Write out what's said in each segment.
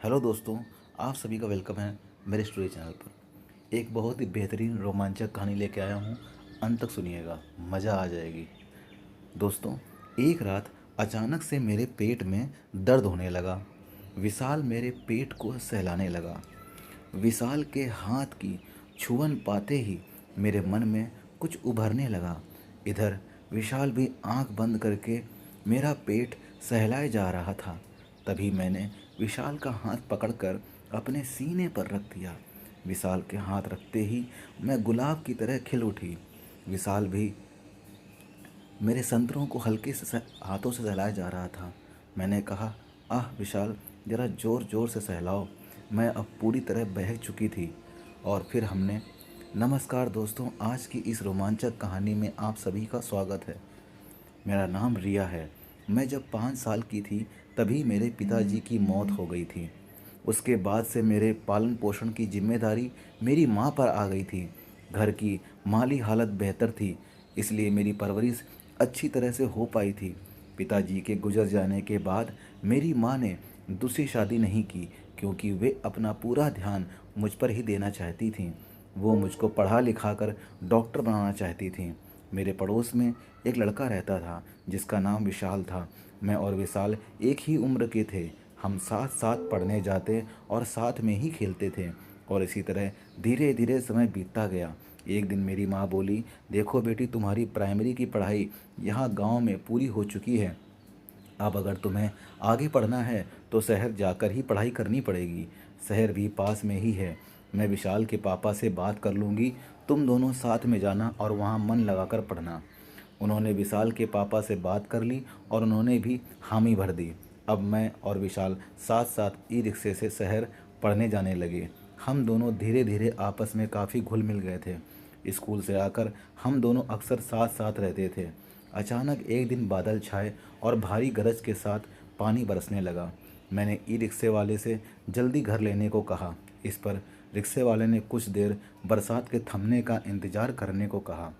Hello दोस्तों, आप सभी का वेलकम है मेरे स्टोरी चैनल पर। एक बहुत ही बेहतरीन रोमांचक कहानी लेके आया हूँ। अंत तक सुनिएगा, मज़ा आ जाएगी। दोस्तों, एक रात अचानक से मेरे पेट में दर्द होने लगा। विशाल मेरे पेट को सहलाने लगा। विशाल के हाथ की छुअन पाते ही मेरे मन में कुछ उभरने लगा। इधर विशाल भी आंख बंद करके मेरा पेट सहलाए जा रहा था। तभी मैंने विशाल का हाथ पकड़कर अपने सीने पर रख दिया। विशाल के हाथ रखते ही मैं गुलाब की तरह खिल उठी। विशाल भी मेरे संतरों को हल्के से हाथों से सहलाया जा रहा था। मैंने कहा, आह विशाल, ज़रा ज़ोर ज़ोर से सहलाओ। मैं अब पूरी तरह बहक चुकी थी। और फिर हमने नमस्कार दोस्तों, आज की इस रोमांचक कहानी में आप सभी का स्वागत है। मेरा नाम रिया है। मैं जब 5 साल की थी तभी मेरे पिताजी की मौत हो गई थी। उसके बाद से मेरे पालन पोषण की जिम्मेदारी मेरी माँ पर आ गई थी। घर की माली हालत बेहतर थी, इसलिए मेरी परवरिश अच्छी तरह से हो पाई थी। पिताजी के गुजर जाने के बाद मेरी माँ ने दूसरी शादी नहीं की, क्योंकि वे अपना पूरा ध्यान मुझ पर ही देना चाहती थीं। वो मुझको पढ़ा लिखा कर डॉक्टर बनाना चाहती थीं। मेरे पड़ोस में एक लड़का रहता था जिसका नाम विशाल था। मैं और विशाल एक ही उम्र के थे। हम साथ साथ पढ़ने जाते और साथ में ही खेलते थे। और इसी तरह धीरे धीरे समय बीतता गया। एक दिन मेरी माँ बोली, देखो बेटी, तुम्हारी प्राइमरी की पढ़ाई यहाँ गांव में पूरी हो चुकी है। अब अगर तुम्हें आगे पढ़ना है तो शहर जाकर ही पढ़ाई करनी पड़ेगी। शहर भी पास में ही है। मैं विशाल के पापा से बात कर लूँगी, तुम दोनों साथ में जाना और वहाँ मन लगाकर पढ़ना। उन्होंने विशाल के पापा से बात कर ली और उन्होंने भी हामी भर दी। अब मैं और विशाल साथ साथ ई रिक्शे से शहर पढ़ने जाने लगे। हम दोनों धीरे धीरे आपस में काफ़ी घुल मिल गए थे। स्कूल से आकर हम दोनों अक्सर साथ साथ रहते थे। अचानक एक दिन बादल छाए और भारी गरज के साथ पानी बरसने लगा। मैंने ई रिक्शे वाले से जल्दी घर लेने को कहा। इस पर रिक्शे वाले ने कुछ देर बरसात के थमने का इंतज़ार करने को कहा,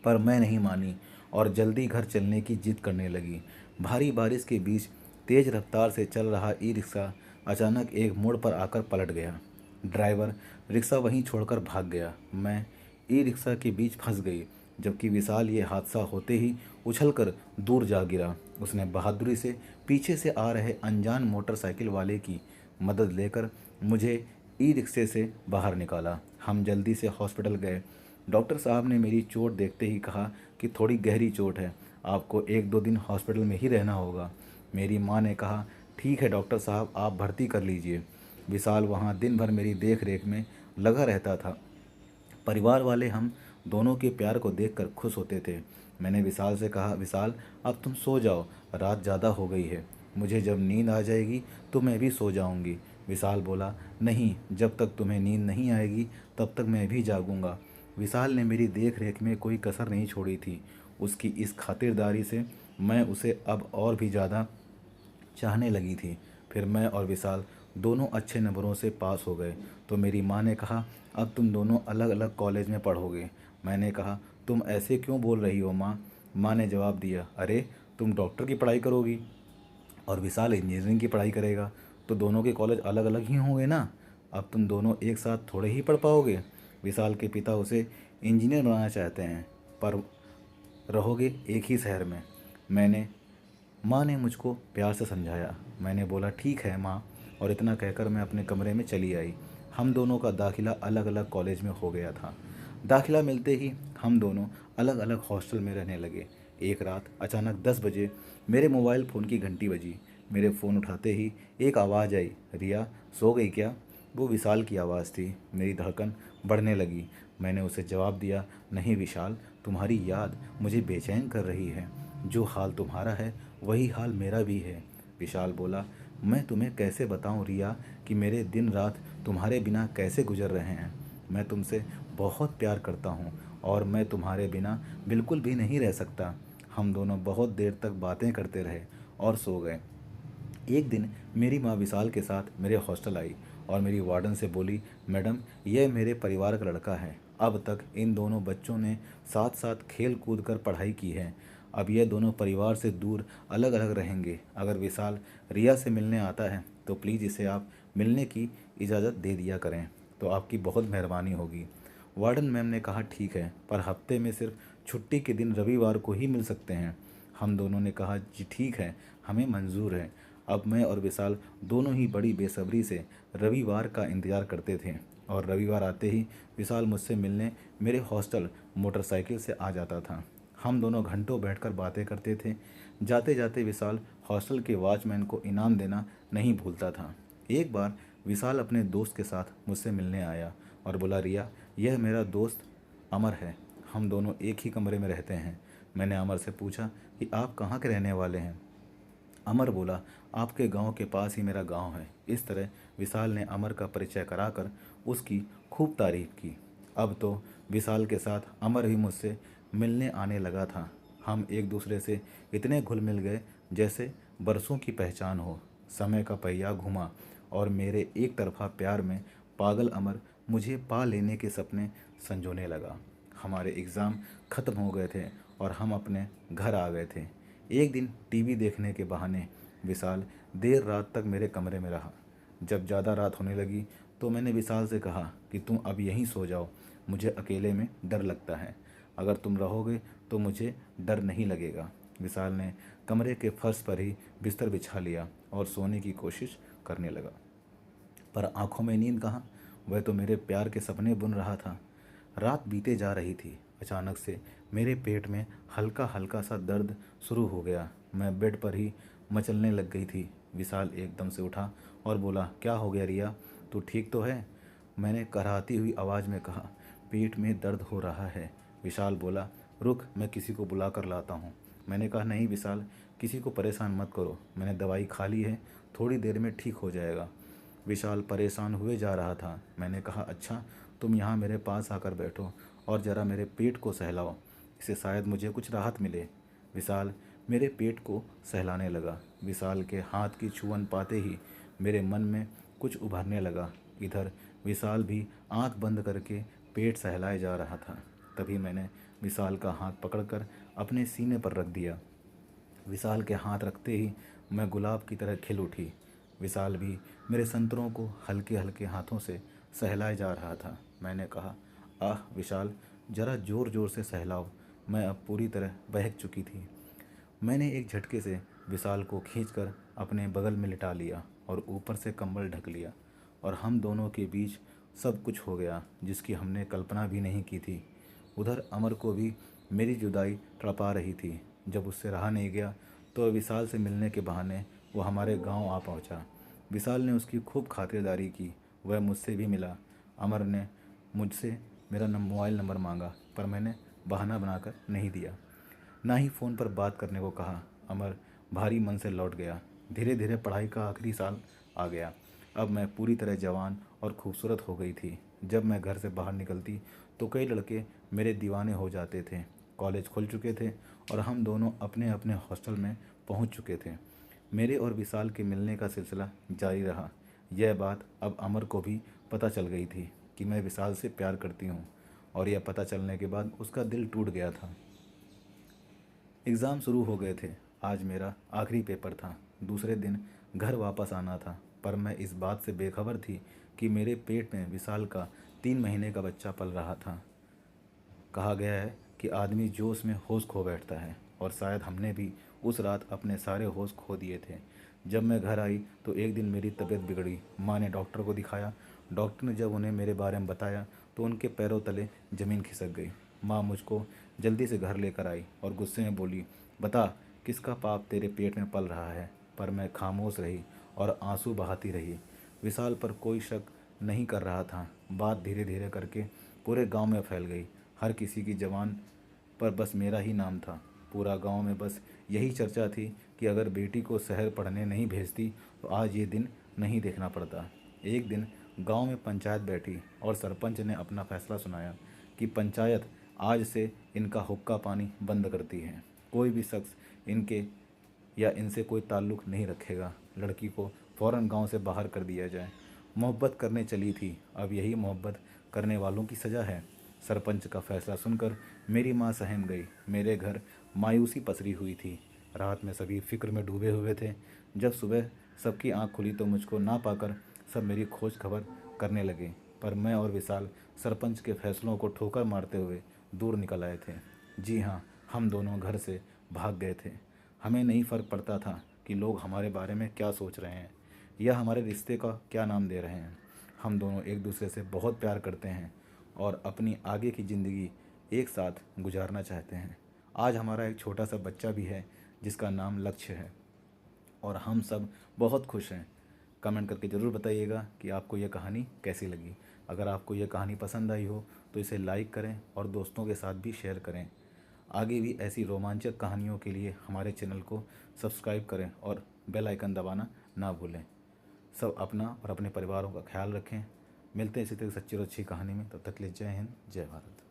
पर मैं नहीं मानी और जल्दी घर चलने की जिद करने लगी। भारी बारिश के बीच तेज़ रफ्तार से चल रहा ई रिक्शा अचानक एक मोड़ पर आकर पलट गया। ड्राइवर रिक्शा वहीं छोड़कर भाग गया। मैं ई रिक्शा के बीच फंस गई, जबकि विशाल ये हादसा होते ही उछलकर दूर जा गिरा। उसने बहादुरी से पीछे से आ रहे अनजान मोटरसाइकिल वाले की मदद लेकर मुझे ई रिक्शे से बाहर निकाला। हम जल्दी से हॉस्पिटल गए। डॉक्टर साहब ने मेरी चोट देखते ही कहा कि थोड़ी गहरी चोट है, आपको 1-2 दिन हॉस्पिटल में ही रहना होगा। मेरी माँ ने कहा, ठीक है डॉक्टर साहब, आप भर्ती कर लीजिए। विशाल वहाँ दिन भर मेरी देख रेख में लगा रहता था। परिवार वाले हम दोनों के प्यार को देखकर खुश होते थे। मैंने विशाल से कहा, विशाल अब तुम सो जाओ, रात ज़्यादा हो गई है। मुझे जब नींद आ जाएगी तो मैं भी सो जाऊंगी। विशाल बोला, नहीं, जब तक तुम्हें नींद नहीं आएगी तब तक मैं भी जागूंगा। विशाल ने मेरी देख रेख में कोई कसर नहीं छोड़ी थी। उसकी इस खातिरदारी से मैं उसे अब और भी ज़्यादा चाहने लगी थी। फिर मैं और विशाल दोनों अच्छे नंबरों से पास हो गए तो मेरी माँ ने कहा, अब तुम दोनों अलग अलग कॉलेज में पढ़ोगे। मैंने कहा, तुम ऐसे क्यों बोल रही हो माँ? माँ ने जवाब दिया, अरे तुम डॉक्टर की पढ़ाई करोगी और विशाल इंजीनियरिंग की पढ़ाई करेगा, तो दोनों के कॉलेज अलग अलग ही होंगे ना। अब तुम दोनों एक साथ थोड़े ही पढ़ पाओगे। विशाल के पिता उसे इंजीनियर बनाना चाहते हैं, पर रहोगे एक ही शहर में। मैंने माँ ने मुझको प्यार से समझाया। मैंने बोला, ठीक है माँ, और इतना कहकर मैं अपने कमरे में चली आई। हम दोनों का दाखिला अलग अलग कॉलेज में हो गया था। दाखिला मिलते ही हम दोनों अलग अलग हॉस्टल में रहने लगे। एक रात अचानक 10 बजे मेरे मोबाइल फ़ोन की घंटी बजी। मेरे फ़ोन उठाते ही एक आवाज़ आई, रिया सो गई क्या? वो विशाल की आवाज़ थी। मेरी धड़कन बढ़ने लगी। मैंने उसे जवाब दिया, नहीं विशाल, तुम्हारी याद मुझे बेचैन कर रही है। जो हाल तुम्हारा है वही हाल मेरा भी है। विशाल बोला, मैं तुम्हें कैसे बताऊं रिया कि मेरे दिन रात तुम्हारे बिना कैसे गुजर रहे हैं। मैं तुमसे बहुत प्यार करता हूँ और मैं तुम्हारे बिना बिल्कुल भी नहीं रह सकता। हम दोनों बहुत देर तक बातें करते रहे और सो गए। एक दिन मेरी माँ विशाल के साथ मेरे हॉस्टल आई और मेरी वार्डन से बोली, मैडम यह मेरे परिवार का लड़का है। अब तक इन दोनों बच्चों ने साथ साथ खेल कूद कर पढ़ाई की है। अब यह दोनों परिवार से दूर अलग अलग रहेंगे। अगर विशाल रिया से मिलने आता है तो प्लीज़ इसे आप मिलने की इजाज़त दे दिया करें, तो आपकी बहुत मेहरबानी होगी। वार्डन मैम ने कहा ठीक है, पर हफ्ते में सिर्फ छुट्टी के दिन रविवार को ही मिल सकते हैं। हम दोनों ने कहा जी ठीक है, हमें मंजूर है। अब मैं और विशाल दोनों ही बड़ी बेसब्री से रविवार का इंतज़ार करते थे, और रविवार आते ही विशाल मुझसे मिलने मेरे हॉस्टल मोटरसाइकिल से आ जाता था। हम दोनों घंटों बैठकर बातें करते थे। जाते जाते विशाल हॉस्टल के वॉचमैन को इनाम देना नहीं भूलता था। एक बार विशाल अपने दोस्त के साथ मुझसे मिलने आया और बोला, रिया, यह मेरा दोस्त अमर है, हम दोनों एक ही कमरे में रहते हैं। मैंने अमर से पूछा कि आप कहाँ के रहने वाले हैं। अमर बोला, आपके गांव के पास ही मेरा गांव है। इस तरह विशाल ने अमर का परिचय कराकर उसकी खूब तारीफ की। अब तो विशाल के साथ अमर भी मुझसे मिलने आने लगा था। हम एक दूसरे से इतने घुल मिल गए जैसे बरसों की पहचान हो। समय का पहिया घुमा और मेरे एक तरफा प्यार में पागल अमर मुझे पा लेने के सपने संजोने लगा। हमारे एग्ज़ाम ख़त्म हो गए थे और हम अपने घर आ गए थे। एक दिन टीवी देखने के बहाने विशाल देर रात तक मेरे कमरे में रहा। जब ज़्यादा रात होने लगी तो मैंने विशाल से कहा कि तुम अब यहीं सो जाओ, मुझे अकेले में डर लगता है। अगर तुम रहोगे तो मुझे डर नहीं लगेगा। विशाल ने कमरे के फर्श पर ही बिस्तर बिछा लिया और सोने की कोशिश करने लगा, पर आंखों में नींद कहाँ, वह तो मेरे प्यार के सपने बुन रहा था। रात बीते जा रही थी। अचानक से मेरे पेट में हल्का हल्का सा दर्द शुरू हो गया। मैं बेड पर ही मचलने लग गई थी। विशाल एकदम से उठा और बोला, क्या हो गया रिया, तू ठीक तो है? मैंने कराहती हुई आवाज़ में कहा, पेट में दर्द हो रहा है। विशाल बोला, रुक, मैं किसी को बुला कर लाता हूँ। मैंने कहा, नहीं विशाल, किसी को परेशान मत करो, मैंने दवाई खा ली है, थोड़ी देर में ठीक हो जाएगा। विशाल परेशान हुए जा रहा था। मैंने कहा, अच्छा, तुम यहाँ मेरे पास आकर बैठो और ज़रा मेरे पेट को सहलाओ, इससे शायद मुझे कुछ राहत मिले। विशाल मेरे पेट को सहलाने लगा। विशाल के हाथ की छुअन पाते ही मेरे मन में कुछ उभरने लगा। इधर विशाल भी आंख बंद करके पेट सहलाए जा रहा था। तभी मैंने विशाल का हाथ पकड़कर अपने सीने पर रख दिया। विशाल के हाथ रखते ही मैं गुलाब की तरह खिल उठी। विशाल भी मेरे संतरों को हल्के हल्के हाथों से सहलाए जा रहा था। मैंने कहा, आह विशाल, ज़रा ज़ोर ज़ोर से सहलाओ। मैं अब पूरी तरह बहक चुकी थी। मैंने एक झटके से विशाल को खींचकर अपने बगल में लिटा लिया और ऊपर से कंबल ढक लिया, और हम दोनों के बीच सब कुछ हो गया जिसकी हमने कल्पना भी नहीं की थी। उधर अमर को भी मेरी जुदाई तड़पा रही थी। जब उससे रहा नहीं गया तो विशाल से मिलने के बहाने वो हमारे गांव आ पहुंचा। विशाल ने उसकी खूब खातिरदारी की, वह मुझसे भी मिला। अमर ने मुझसे मेरा मोबाइल नंबर मांगा, पर मैंने बहाना बनाकर नहीं दिया, ना ही फ़ोन पर बात करने को कहा। अमर भारी मन से लौट गया। धीरे धीरे पढ़ाई का आखिरी साल आ गया। अब मैं पूरी तरह जवान और खूबसूरत हो गई थी। जब मैं घर से बाहर निकलती तो कई लड़के मेरे दीवाने हो जाते थे। कॉलेज खुल चुके थे और हम दोनों अपने अपने हॉस्टल में पहुंच चुके थे। मेरे और विशाल के मिलने का सिलसिला जारी रहा। यह बात अब अमर को भी पता चल गई थी कि मैं विशाल से प्यार करती हूँ, और यह पता चलने के बाद उसका दिल टूट गया था। एग्ज़ाम शुरू हो गए थे। आज मेरा आखिरी पेपर था। दूसरे दिन घर वापस आना था, पर मैं इस बात से बेखबर थी कि मेरे पेट में विशाल का 3 महीने का बच्चा पल रहा था। कहा गया है कि आदमी जोश में होश खो बैठता है, और शायद हमने भी उस रात अपने सारे होश खो दिए थे। जब मैं घर आई तो एक दिन मेरी तबीयत बिगड़ी। माँ ने डॉक्टर को दिखाया। डॉक्टर ने जब उन्हें मेरे बारे में बताया तो उनके पैरों तले ज़मीन खिसक गई। माँ मुझको जल्दी से घर लेकर आई और गुस्से में बोली, बता, किसका पाप तेरे पेट में पल रहा है। पर मैं खामोश रही और आंसू बहाती रही। विशाल पर कोई शक नहीं कर रहा था। बात धीरे धीरे करके पूरे गांव में फैल गई। हर किसी की ज़बान पर बस मेरा ही नाम था। पूरा गांव में बस यही चर्चा थी कि अगर बेटी को शहर पढ़ने नहीं भेजती तो आज ये दिन नहीं देखना पड़ता। एक दिन गांव में पंचायत बैठी और सरपंच ने अपना फैसला सुनाया कि पंचायत आज से इनका हुक्का पानी बंद करती है। कोई भी शख्स इनके या इनसे कोई ताल्लुक़ नहीं रखेगा। लड़की को फ़ौरन गांव से बाहर कर दिया जाए। मोहब्बत करने चली थी, अब यही मोहब्बत करने वालों की सज़ा है। सरपंच का फैसला सुनकर मेरी माँ सहम गई। मेरे घर मायूसी पसरी हुई थी। रात में सभी फिक्र में डूबे हुए थे। जब सुबह सबकी आंख खुली तो मुझको ना पाकर सब मेरी खोज खबर करने लगे, पर मैं और विशाल सरपंच के फैसलों को ठोकर मारते हुए दूर निकल आए थे। जी हाँ, हम दोनों घर से भाग गए थे। हमें नहीं फ़र्क पड़ता था कि लोग हमारे बारे में क्या सोच रहे हैं या हमारे रिश्ते का क्या नाम दे रहे हैं। हम दोनों एक दूसरे से बहुत प्यार करते हैं और अपनी आगे की ज़िंदगी एक साथ गुजारना चाहते हैं। आज हमारा एक छोटा सा बच्चा भी है जिसका नाम लक्ष्य है और हम सब बहुत खुश हैं। कमेंट करके ज़रूर बताइएगा कि आपको यह कहानी कैसी लगी। अगर आपको यह कहानी पसंद आई हो तो इसे लाइक करें और दोस्तों के साथ भी शेयर करें। आगे भी ऐसी रोमांचक कहानियों के लिए हमारे चैनल को सब्सक्राइब करें और बेल आइकन दबाना ना भूलें। सब अपना और अपने परिवारों का ख्याल रखें। मिलते हैं इसी तरह सच्ची और अच्छी कहानी में। तब तक के लिए जय हिंद, जय भारत।